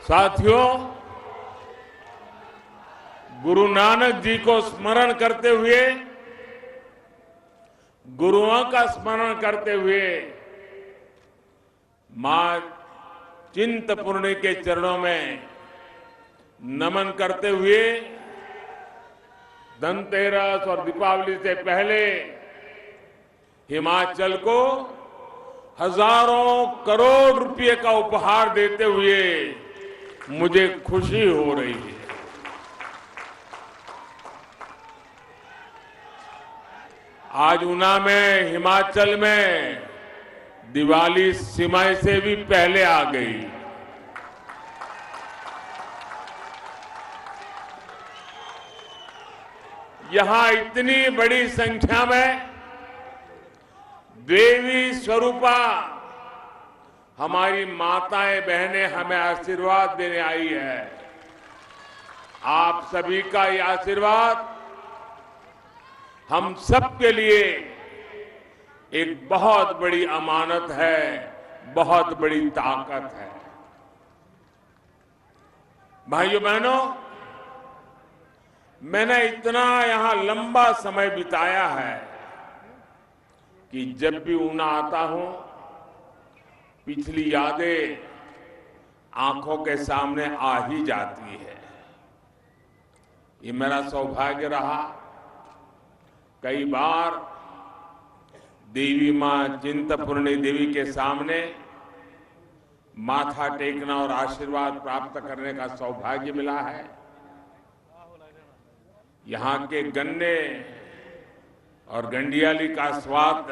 साथियों, गुरु नानक जी को स्मरण करते हुए, गुरुओं का स्मरण करते हुए मां चिंतपूर्णी के चरणों में नमन करते हुए धनतेरस और दीपावली से पहले हिमाचल को हजारों करोड़ रुपए का उपहार देते हुए मुझे खुशी हो रही है। आज ऊना में, हिमाचल में दिवाली सिमाई से भी पहले आ गई। यहां इतनी बड़ी संख्या में देवी स्वरूपा हमारी माताएं बहनें हमें आशीर्वाद देने आई है। आप सभी का ये आशीर्वाद हम सब के लिए एक बहुत बड़ी अमानत है, बहुत बड़ी ताकत है। भाइयों बहनों, मैंने इतना यहां लंबा समय बिताया है कि जब भी ऊना आता हूं, पिछली यादें आंखों के सामने आ ही जाती है। ये मेरा सौभाग्य रहा। कई बार देवी मां चिंतपूर्णी देवी के सामने माथा टेकना और आशीर्वाद प्राप्त करने का सौभाग्य मिला है। यहां के गन्ने और गंडियाली का स्वाद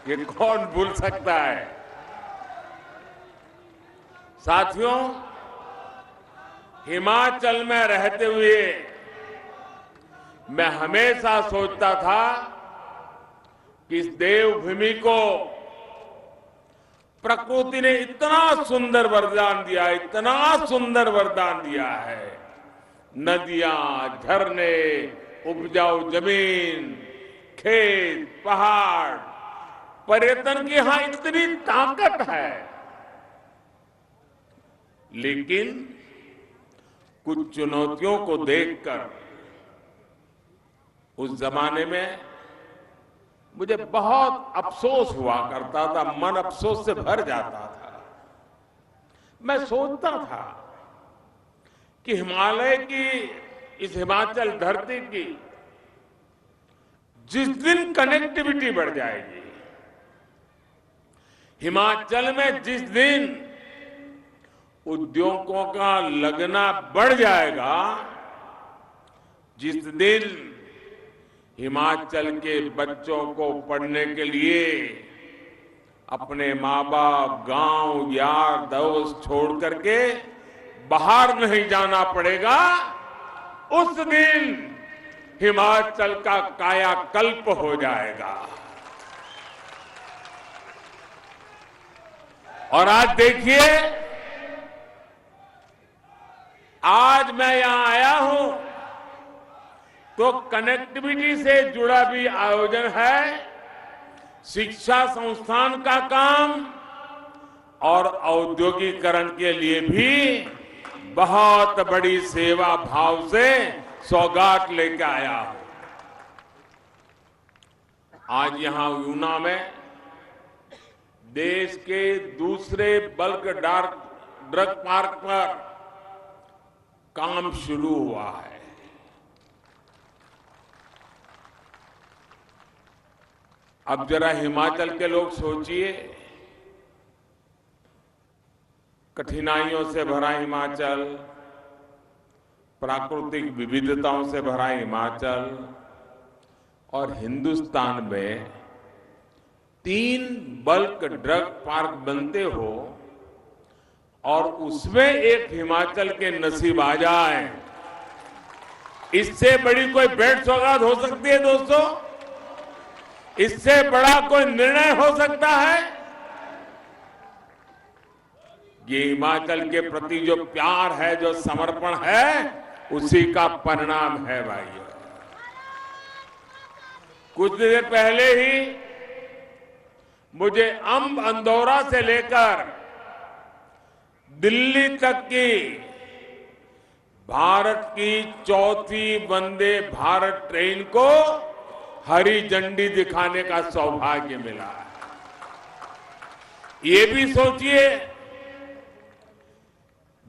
ये कौन भूल सकता है। साथियों, हिमाचल में रहते हुए मैं हमेशा सोचता था कि इस देवभूमि को प्रकृति ने इतना सुंदर वरदान दिया, इतना सुंदर वरदान दिया है। नदियां, झरने, उपजाऊ जमीन, खेत, पहाड़, पर्यटन की यहां इतनी ताकत है। लेकिन कुछ चुनौतियों को देखकर उस जमाने में मुझे बहुत अफसोस हुआ करता था, मन अफसोस से भर जाता था। मैं सोचता था कि हिमालय की, इस हिमाचल धरती की जिस दिन कनेक्टिविटी बढ़ जाएगी, हिमाचल में जिस दिन उद्योगों का लगना बढ़ जाएगा, जिस दिन हिमाचल के बच्चों को पढ़ने के लिए अपने माँ बाप, गांव, यार दोस्त छोड़ करके बाहर नहीं जाना पड़ेगा, उस दिन हिमाचल का कायाकल्प हो जाएगा। और आज देखिए, आज मैं यहां आया हूं तो कनेक्टिविटी से जुड़ा भी आयोजन है, शिक्षा संस्थान का काम और औद्योगिकरण के लिए भी बहुत बड़ी सेवा भाव से सौगात लेकर आया हूं। आज यहां ऊना में देश के दूसरे बल्क ड्रग पार्क पर काम शुरू हुआ है। अब जरा हिमाचल के लोग सोचिए, कठिनाइयों से भरा हिमाचल, प्राकृतिक विविधताओं से भरा हिमाचल, और हिंदुस्तान में 3 बल्क ड्रग पार्क बनते हो और उसमें एक हिमाचल के नसीब आ जाए, इससे बड़ी कोई भेंट सौगात हो सकती है दोस्तों? इससे बड़ा कोई निर्णय हो सकता है? ये हिमाचल के प्रति जो प्यार है, जो समर्पण है, उसी का परिणाम है भाइयों। कुछ देर पहले ही मुझे अंब अंदौरा से लेकर दिल्ली तक की भारत की चौथी वंदे भारत ट्रेन को हरी झंडी दिखाने का सौभाग्य मिला है। ये भी सोचिए,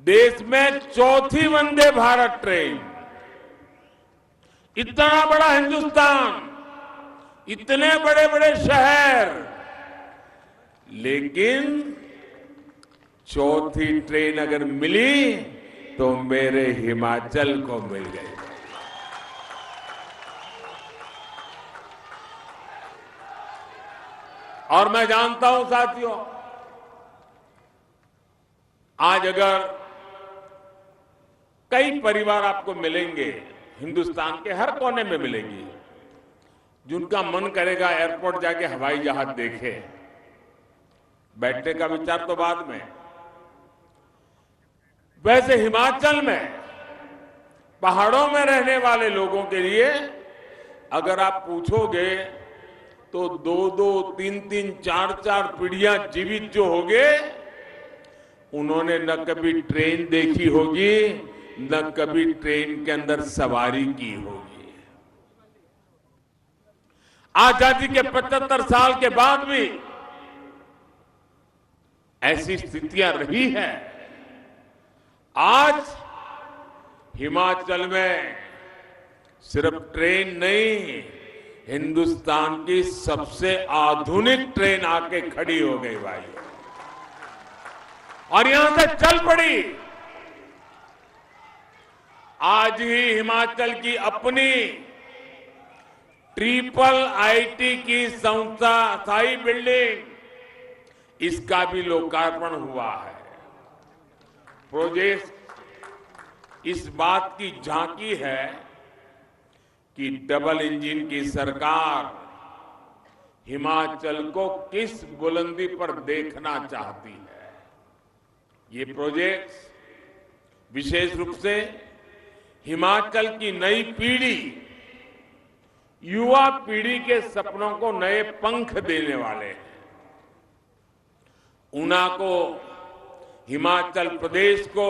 देश में चौथी वंदे भारत ट्रेन, इतना बड़ा हिंदुस्तान, इतने बड़े बड़े शहर, लेकिन चौथी ट्रेन अगर मिली तो मेरे हिमाचल को मिल गई। और मैं जानता हूं साथियों, आज अगर कई परिवार आपको मिलेंगे, हिंदुस्तान के हर कोने में मिलेंगे, जिनका मन करेगा एयरपोर्ट जाके हवाई जहाज देखे। बैठने का विचार तो बाद में। वैसे हिमाचल में पहाड़ों में रहने वाले लोगों के लिए अगर आप पूछोगे तो 2-2, 3-3, 4-4 पीढ़ियां जीवित जो होंगे, उन्होंने न कभी ट्रेन देखी होगी, न कभी ट्रेन के अंदर सवारी की होगी। आजादी के 75 साल के बाद भी ऐसी स्थितियां रही हैं। आज हिमाचल में सिर्फ ट्रेन नहीं, हिंदुस्तान की सबसे आधुनिक ट्रेन आके खड़ी हो गई भाई, और यहां से चल पड़ी। आज ही हिमाचल की अपनी IIIT की संस्था स्थायी बिल्डिंग, इसका भी लोकार्पण हुआ है। प्रोजेक्ट इस बात की झांकी है कि डबल इंजन की सरकार हिमाचल को किस बुलंदी पर देखना चाहती है। ये प्रोजेक्ट विशेष रूप से हिमाचल की नई पीढ़ी, युवा पीढ़ी के सपनों को नए पंख देने वाले हैं। ऊना को, हिमाचल प्रदेश को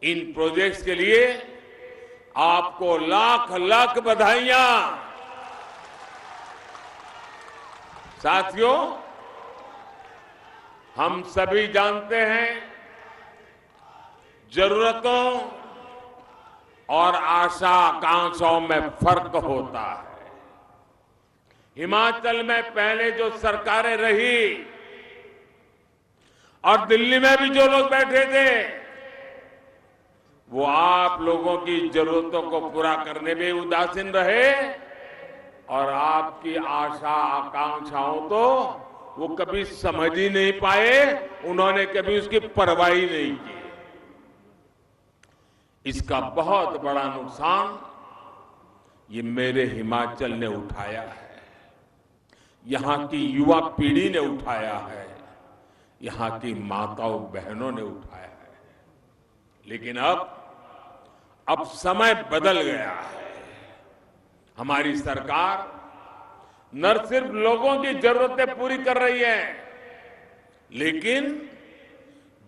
इन प्रोजेक्ट्स के लिए आपको लाख लाख बधाइयां। साथियों, हम सभी जानते हैं जरूरतों और आशा आकांक्षाओं में फर्क होता है। हिमाचल में पहले जो सरकारें रही और दिल्ली में भी जो लोग बैठे थे, वो आप लोगों की जरूरतों को पूरा करने में उदासीन रहे, और आपकी आशा आकांक्षाओं तो वो कभी समझ ही नहीं पाए, उन्होंने कभी उसकी परवाह ही नहीं की। इसका बहुत बड़ा नुकसान ये मेरे हिमाचल ने उठाया है, यहां की युवा पीढ़ी ने उठाया है, यहां की माताओं बहनों ने उठाया है। लेकिन अब समय बदल गया है। हमारी सरकार न सिर्फ लोगों की जरूरतें पूरी कर रही है, लेकिन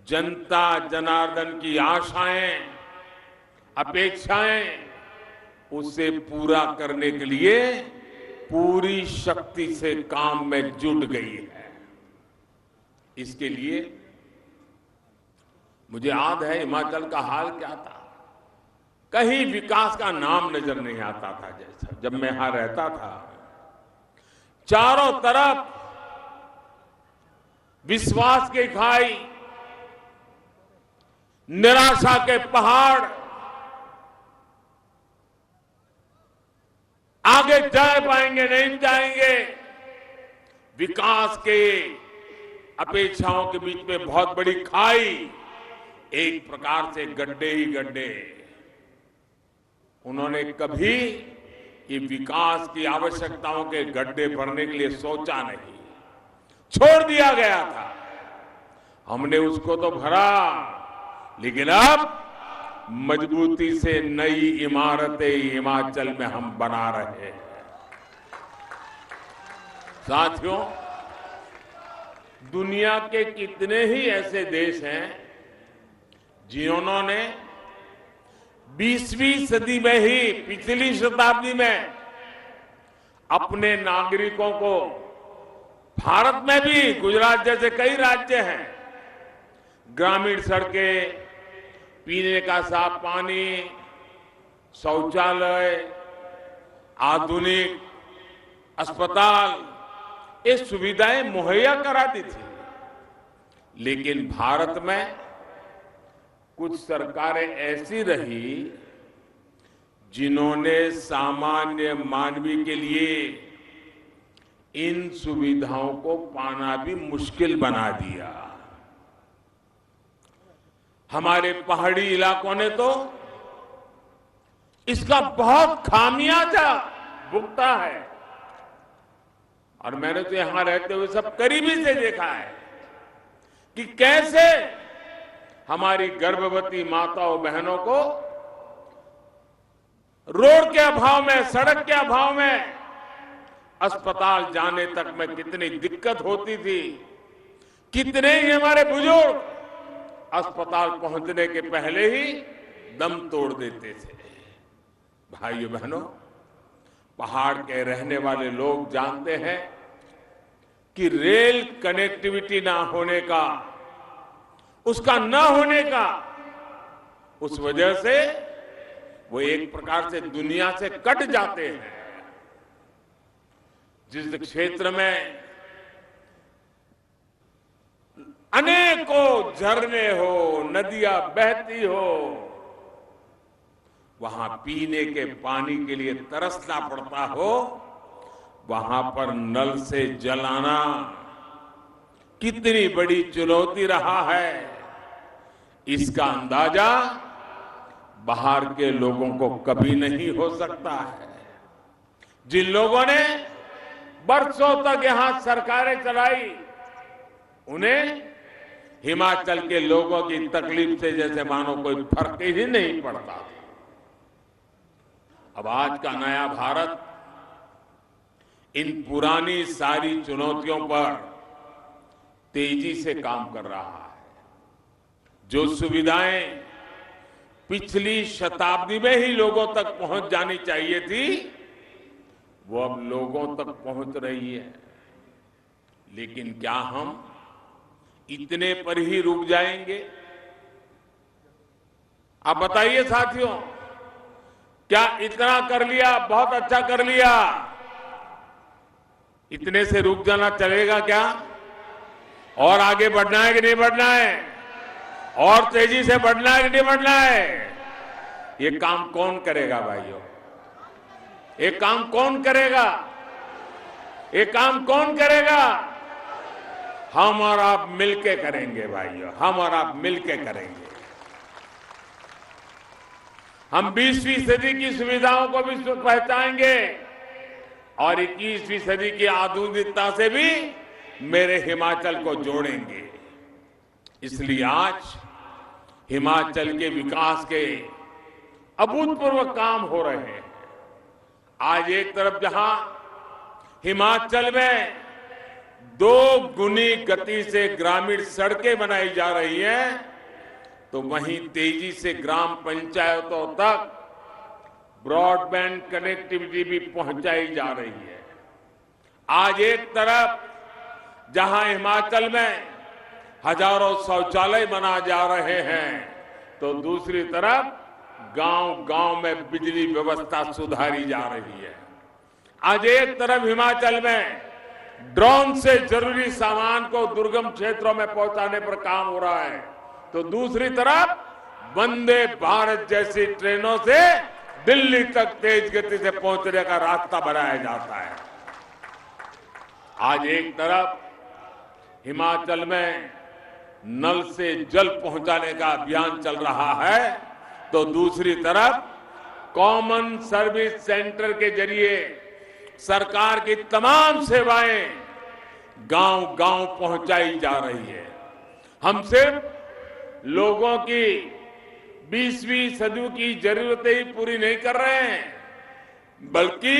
जनता जनार्दन की आशाएं, अपेक्षाएं, उसे पूरा करने के लिए पूरी शक्ति से काम में जुट गई है। इसके लिए मुझे याद है हिमाचल का हाल क्या था। कहीं विकास का नाम नजर नहीं आता था। जैसा जब मैं यहां रहता था, चारों तरफ विश्वास की खाई, निराशा के पहाड़, आगे जा पाएंगे नहीं जाएंगे, विकास के अपेक्षाओं के बीच में बहुत बड़ी खाई, एक प्रकार से गड्ढे ही गड्ढे। उन्होंने कभी ये विकास की आवश्यकताओं के गड्ढे भरने के लिए सोचा नहीं, छोड़ दिया गया था। हमने उसको तो भरा, लेकिन अब मजबूती से नई इमारतें हिमाचल में हम बना रहे हैं। साथियों, दुनिया के कितने ही ऐसे देश हैं जिन्होंने 20वीं सदी में ही, पिछली शताब्दी में अपने नागरिकों को, भारत में भी गुजरात जैसे कई राज्य हैं, ग्रामीण सड़कें, पीने का साफ पानी, शौचालय, आधुनिक अस्पताल, ये सुविधाएं मुहैया करा दी थी। लेकिन भारत में कुछ सरकारें ऐसी रही जिन्होंने सामान्य मानवी के लिए इन सुविधाओं को पाना भी मुश्किल बना दिया। हमारे पहाड़ी इलाकों ने तो इसका बहुत खामियाजा भुगता है, और मैंने तो यहां रहते हुए सब करीबी से देखा है कि कैसे हमारी गर्भवती माताओं बहनों को रोड के अभाव में, सड़क के अभाव में अस्पताल जाने तक में कितनी दिक्कत होती थी। कितने ही हमारे बुजुर्ग अस्पताल पहुंचने के पहले ही दम तोड़ देते थे। भाइयों बहनों, पहाड़ के रहने वाले लोग जानते हैं कि रेल कनेक्टिविटी ना होने का, उसका न होने का, उस वजह से वो एक प्रकार से दुनिया से कट जाते हैं। जिस क्षेत्र में अनेकों झरने हो, नदियां बहती हो, वहां पीने के पानी के लिए तरसना पड़ता हो, वहां पर नल से जल आना कितनी बड़ी चुनौती रहा है, इसका अंदाजा बाहर के लोगों को कभी नहीं हो सकता है। जिन लोगों ने बरसों तक यहां सरकारें चलाई, उन्हें हिमाचल के लोगों की तकलीफ से जैसे मानो कोई फर्क ही नहीं पड़ता। अब आज का नया भारत इन पुरानी सारी चुनौतियों पर तेजी से काम कर रहा है। जो सुविधाएं पिछली शताब्दी में ही लोगों तक पहुंच जानी चाहिए थी, वो अब लोगों तक पहुंच रही है। लेकिन क्या हम इतने पर ही रुक जाएंगे? आप बताइए साथियों, क्या इतना कर लिया, बहुत अच्छा कर लिया, इतने से रुक जाना चलेगा क्या? और आगे बढ़ना है कि नहीं बढ़ना है? और तेजी से बढ़ना है कि नहीं बढ़ना है? ये काम कौन करेगा भाइयों? ये काम कौन करेगा? ये काम कौन करेगा? हम और आप मिलके करेंगे भाइयों, हम और आप मिलके करेंगे। हम 20वीं सदी की सुविधाओं को भी पहचानेंगे और 21वीं सदी की आधुनिकता से भी मेरे हिमाचल को जोड़ेंगे। इसलिए आज हिमाचल के विकास के अभूतपूर्व काम हो रहे हैं। आज एक तरफ जहां हिमाचल में 2 गुनी गति से ग्रामीण सड़कें बनाई जा रही हैं, तो वहीं तेजी से ग्राम पंचायतों तक ब्रॉडबैंड कनेक्टिविटी भी पहुंचाई जा रही है। आज एक तरफ जहां हिमाचल में हजारों शौचालय बना जा रहे हैं, तो दूसरी तरफ गांव-गांव में बिजली व्यवस्था सुधारी जा रही है। आज एक तरफ हिमाचल में ड्रोन से जरूरी सामान को दुर्गम क्षेत्रों में पहुंचाने पर काम हो रहा है, तो दूसरी तरफ वंदे भारत जैसी ट्रेनों से दिल्ली तक तेज गति से पहुंचने का रास्ता बनाया जाता है। आज एक तरफ हिमाचल में नल से जल पहुंचाने का अभियान चल रहा है, तो दूसरी तरफ कॉमन सर्विस सेंटर के जरिए सरकार की तमाम सेवाएं गांव-गांव पहुंचाई जा रही है। हम सिर्फ लोगों की 20वीं सदी की जरूरतें ही पूरी नहीं कर रहे हैं, बल्कि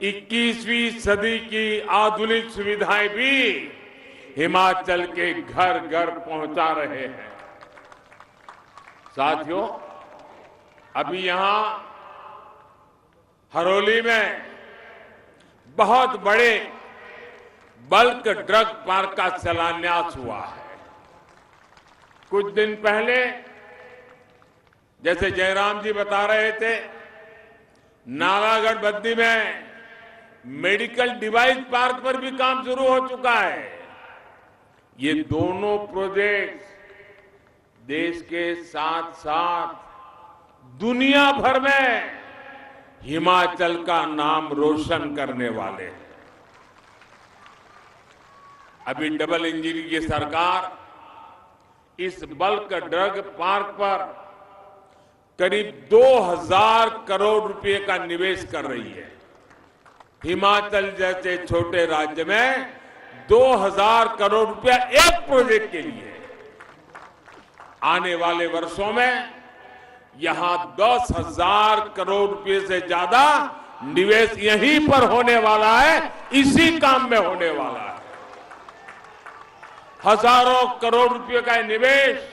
21वीं सदी की आधुनिक सुविधाएं भी हिमाचल के घर घर पहुंचा रहे हैं। साथियों, अभी यहां हरोली में बहुत बड़े बल्क ड्रग पार्क का शिलान्यास हुआ है। कुछ दिन पहले जैसे जयराम जी बता रहे थे, नालागढ़ बद्दी में मेडिकल डिवाइस पार्क पर भी काम शुरू हो चुका है। ये दोनों प्रोजेक्ट देश के साथ साथ दुनिया भर में हिमाचल का नाम रोशन करने वाले हैं। अभी डबल इंजन की सरकार इस बल्क ड्रग पार्क पर करीब 2000 करोड़ रुपए का निवेश कर रही है। हिमाचल जैसे छोटे राज्य में 2000 करोड़ रुपया एक प्रोजेक्ट के लिए। आने वाले वर्षों में यहां 10,000 करोड़ रुपए से ज्यादा निवेश यहीं पर होने वाला है, इसी काम में होने वाला है। हजारों करोड़ रुपए का निवेश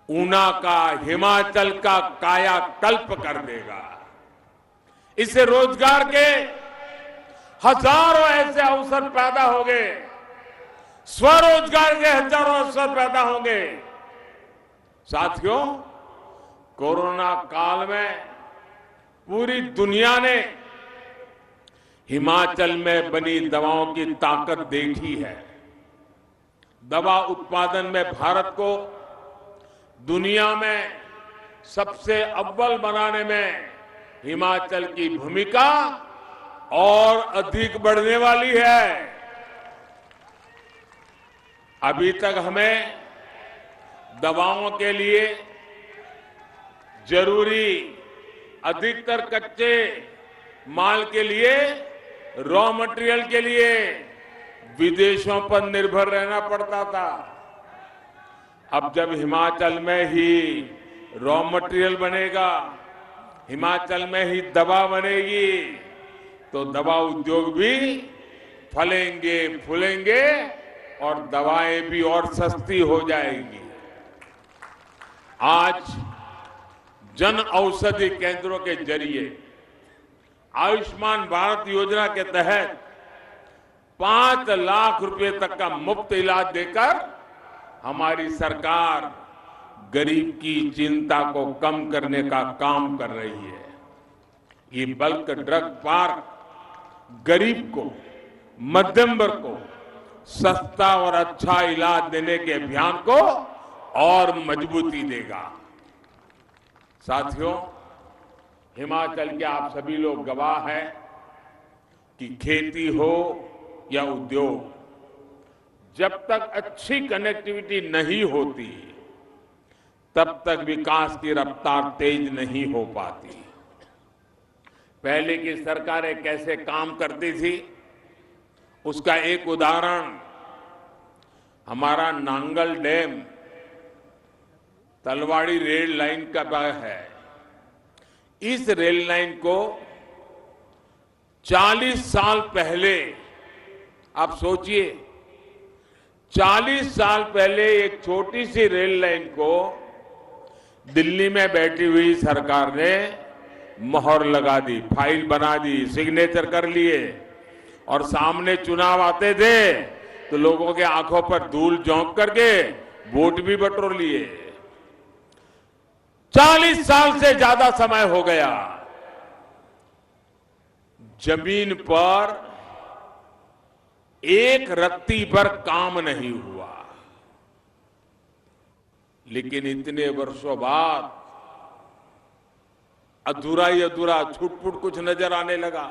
ऊना का, हिमाचल का कायाकल्प कर देगा। इससे रोजगार के हजारों ऐसे अवसर पैदा होंगे, स्वरोजगार के हजारों अवसर पैदा होंगे। साथियों, कोरोना काल में पूरी दुनिया ने हिमाचल में बनी दवाओं की ताकत देखी है। दवा उत्पादन में भारत को दुनिया में सबसे अव्वल बनाने में हिमाचल की भूमिका और अधिक बढ़ने वाली है। अभी तक हमें दवाओं के लिए जरूरी अधिकतर कच्चे माल के लिए, रॉ मटेरियल के लिए विदेशों पर निर्भर रहना पड़ता था। अब जब हिमाचल में ही रॉ मटेरियल बनेगा, हिमाचल में ही दवा बनेगी, तो दवा उद्योग भी फलेंगे फूलेंगे और दवाएं भी और सस्ती हो जाएंगी। आज जन औषधि केंद्रों के जरिए आयुष्मान भारत योजना के तहत 5 लाख रुपए तक का मुफ्त इलाज देकर हमारी सरकार गरीब की चिंता को कम करने का काम कर रही है। ये बल्क ड्रग पार्क गरीब को, मध्यम वर्ग को सस्ता और अच्छा इलाज देने के अभियान को और मजबूती देगा। साथियों, हिमाचल के आप सभी लोग गवाह हैं कि खेती हो या उद्योग, जब तक अच्छी कनेक्टिविटी नहीं होती तब तक विकास की रफ्तार तेज नहीं हो पाती। पहले की सरकारें कैसे काम करती थी, उसका एक उदाहरण हमारा Nangal dam Talwari rail line का है। इस रेल लाइन को 40 साल पहले, आप सोचिए, 40 साल पहले एक छोटी सी रेल लाइन को दिल्ली में बैठी हुई सरकार ने मोहर लगा दी, फाइल बना दी, सिग्नेचर कर लिए, और सामने चुनाव आते थे तो लोगों के आंखों पर धूल झोंक करके वोट भी बटोर लिए। 40 साल से ज्यादा समय हो गया, जमीन पर एक रत्ती पर काम नहीं हुआ। लेकिन इतने वर्षों बाद अधूरा ही अधूरा, छुटपुट कुछ नजर आने लगा।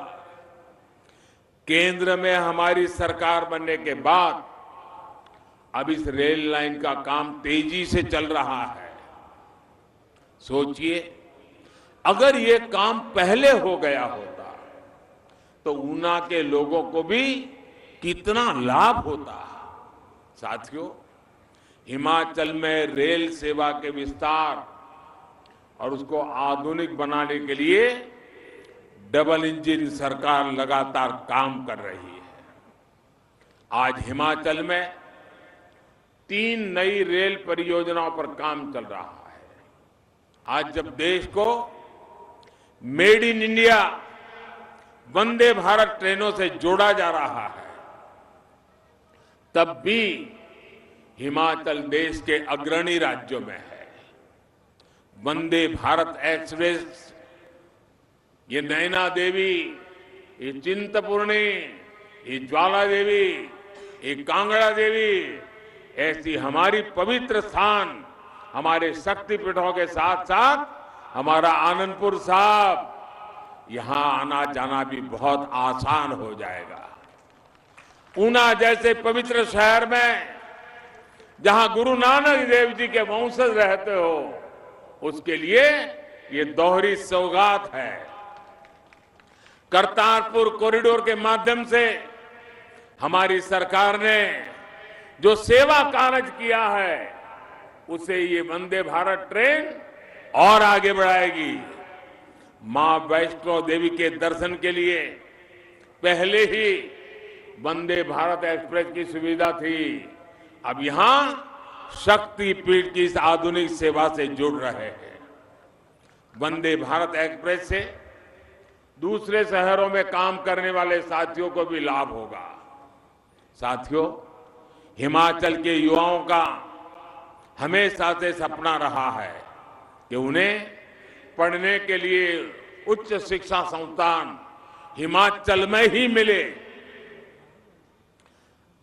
केंद्र में हमारी सरकार बनने के बाद अब इस रेल लाइन का काम तेजी से चल रहा है। सोचिए, अगर ये काम पहले हो गया होता तो ऊना के लोगों को भी कितना लाभ होता। साथियों, हिमाचल में रेल सेवा के विस्तार और उसको आधुनिक बनाने के लिए डबल इंजन सरकार लगातार काम कर रही है। आज हिमाचल में 3 नई रेल परियोजनाओं पर काम चल रहा है। आज जब देश को made in India Vande Bharat ट्रेनों से जोड़ा जा रहा है, तब भी हिमाचल देश के अग्रणी राज्यों में है। वंदे भारत एक्सप्रेस, ये नैना देवी, ये चिंतपूर्णी, ये ज्वाला देवी, ये कांगड़ा देवी, ऐसी हमारी पवित्र स्थान, हमारे शक्तिपीठों के साथ साथ हमारा आनंदपुर साहब, यहां आना जाना भी बहुत आसान हो जाएगा। ऊना जैसे पवित्र शहर में जहां गुरु नानक देव जी के वंशज रहते हो, उसके लिए ये दोहरी सौगात है। करतारपुर कॉरिडोर के माध्यम से हमारी सरकार ने जो सेवा कार्य किया है, उसे ये वंदे भारत ट्रेन और आगे बढ़ाएगी। मां वैष्णो देवी के दर्शन के लिए पहले ही वंदे भारत एक्सप्रेस की सुविधा थी, अब यहां शक्तिपीठ की इस आधुनिक सेवा से जुड़ रहे हैं। वंदे भारत एक्सप्रेस से दूसरे शहरों में काम करने वाले साथियों को भी लाभ होगा। साथियों, हिमाचल के युवाओं का हमेशा से सपना रहा है कि उन्हें पढ़ने के लिए उच्च शिक्षा संस्थान हिमाचल में ही मिले।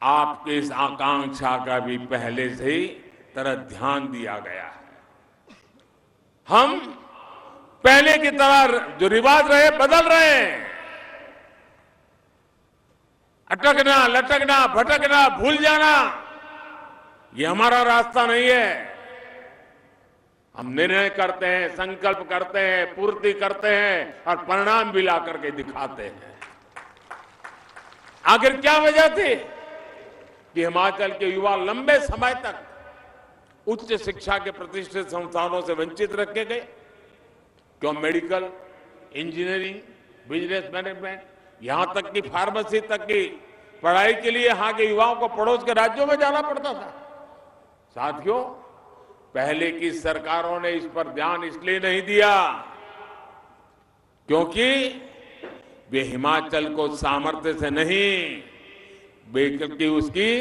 आपकी इस आकांक्षा का भी पहले से ही तरह ध्यान दिया गया है। हम पहले की तरह जो रिवाज रहे बदल रहे हैं। अटकना, लटकना, भटकना, भूल जाना, ये हमारा रास्ता नहीं है। हम निर्णय करते हैं, संकल्प करते हैं, पूर्ति करते हैं और परिणाम भी ला करके दिखाते हैं। आखिर क्या वजह थी कि हिमाचल के युवा लंबे समय तक उच्च शिक्षा के प्रतिष्ठित संस्थानों से वंचित रखे गए? क्यों मेडिकल, इंजीनियरिंग, बिजनेस मैनेजमेंट, यहां तक कि फार्मेसी तक की पढ़ाई के लिए यहां के युवाओं को पड़ोस के राज्यों में जाना पड़ता था। साथियों, पहले की सरकारों ने इस पर ध्यान इसलिए नहीं दिया क्योंकि वे हिमाचल को सामर्थ्य से नहीं, बल्कि उसकी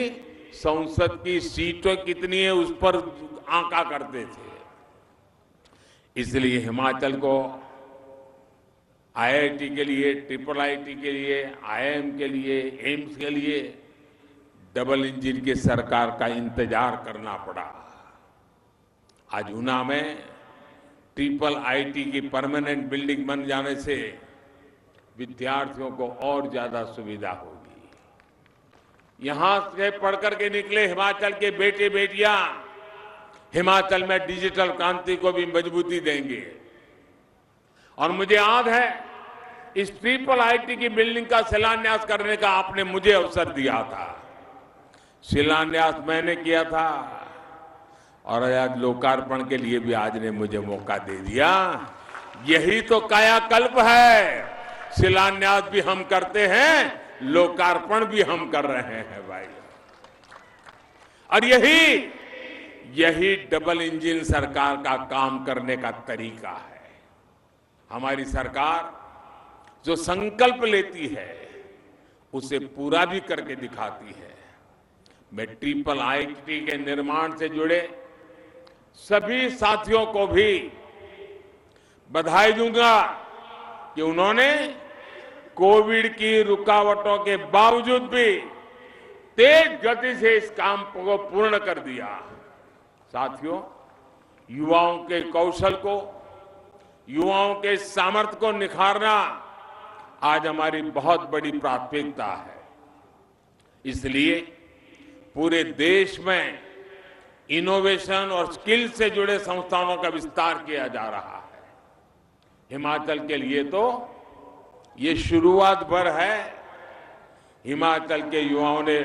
संसद की सीटें कितनी है उस पर आंका करते थे। इसलिए हिमाचल को आईआईटी के लिए, ट्रिपल आईटी के लिए, आईआईएम के लिए, एम्स के लिए डबल इंजन की सरकार का इंतजार करना पड़ा। आज ऊना में ट्रिपल आईटी की परमानेंट बिल्डिंग बन जाने से विद्यार्थियों को और ज्यादा सुविधा होगी। यहां से पढ़कर के निकले हिमाचल के बेटे बेटियां हिमाचल में डिजिटल क्रांति को भी मजबूती देंगे। और मुझे याद है, इस ट्रिपल आईटी की बिल्डिंग का शिलान्यास करने का आपने मुझे अवसर दिया था। शिलान्यास मैंने किया था और आज लोकार्पण के लिए भी आज ने मुझे मौका दे दिया। यही तो कायाकल्प है। शिलान्यास भी हम करते हैं, लोकार्पण भी हम कर रहे हैं भाई। और यही डबल इंजन सरकार का काम करने का तरीका है। हमारी सरकार जो संकल्प लेती है उसे पूरा भी करके दिखाती है। मैं ट्रिपल आईटी के निर्माण से जुड़े सभी साथियों को भी बधाई दूंगा कि उन्होंने कोविड की रुकावटों के बावजूद भी तेज गति से इस काम को पूर्ण कर दिया। साथियों, युवाओं के कौशल को, युवाओं के सामर्थ्य को निखारना आज हमारी बहुत बड़ी प्राथमिकता है। इसलिए पूरे देश में इनोवेशन और स्किल से जुड़े संस्थानों का विस्तार किया जा रहा है। हिमाचल के लिए तो ये शुरुआत भर है। हिमाचल के युवाओं ने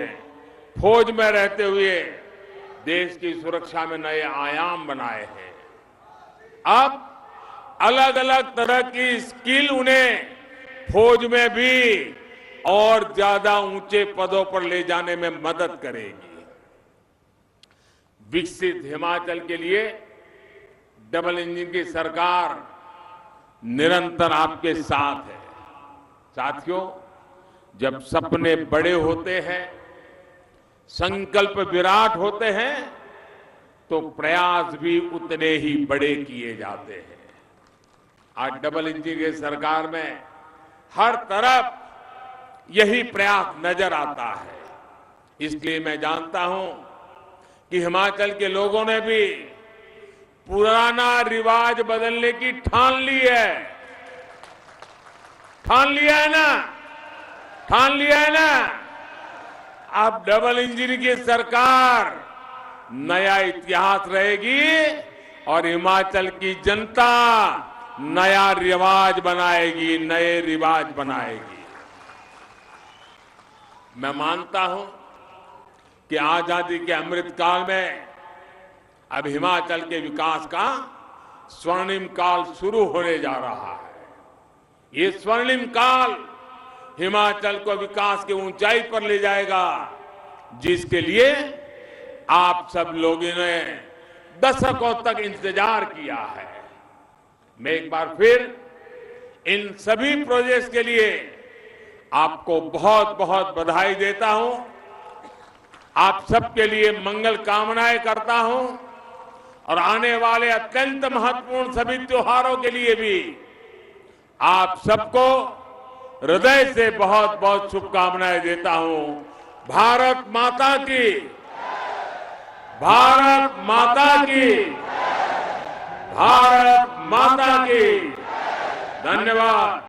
फौज में रहते हुए देश की सुरक्षा में नए आयाम बनाए हैं। अब अलग अलग तरह की स्किल उन्हें फौज में भी और ज्यादा ऊंचे पदों पर ले जाने में मदद करेगी। विकसित हिमाचल के लिए डबल इंजन की सरकार निरंतर आपके साथ है। साथियों, जब सपने बड़े होते हैं, संकल्प विराट होते हैं, तो प्रयास भी उतने ही बड़े किए जाते हैं। आज डबल इंजन की सरकार में हर तरफ यही प्रयास नजर आता है। इसलिए मैं जानता हूं कि हिमाचल के लोगों ने भी पुराना रिवाज बदलने की ठान ली है। ठान लिया है ना? ठान लिया है ना? अब डबल इंजन की सरकार नया इतिहास रहेगी और हिमाचल की जनता नया रिवाज बनाएगी, नए रिवाज बनाएगी। मैं मानता हूं कि आजादी के अमृत काल में अब हिमाचल के विकास का स्वर्णिम काल शुरू होने जा रहा है। ये स्वर्णिम काल हिमाचल को विकास की ऊंचाई पर ले जाएगा, जिसके लिए आप सब लोगों ने दशकों तक इंतजार किया है। मैं एक बार फिर इन सभी प्रोजेक्ट्स के लिए आपको बहुत बहुत बधाई देता हूं। आप सबके लिए मंगल कामनाएं करता हूं और आने वाले अत्यंत महत्वपूर्ण सभी त्योहारों के लिए भी आप सबको हृदय से बहुत बहुत शुभकामनाएं देता हूं। भारत माता की, भारत माता की, भारत माता की। धन्यवाद।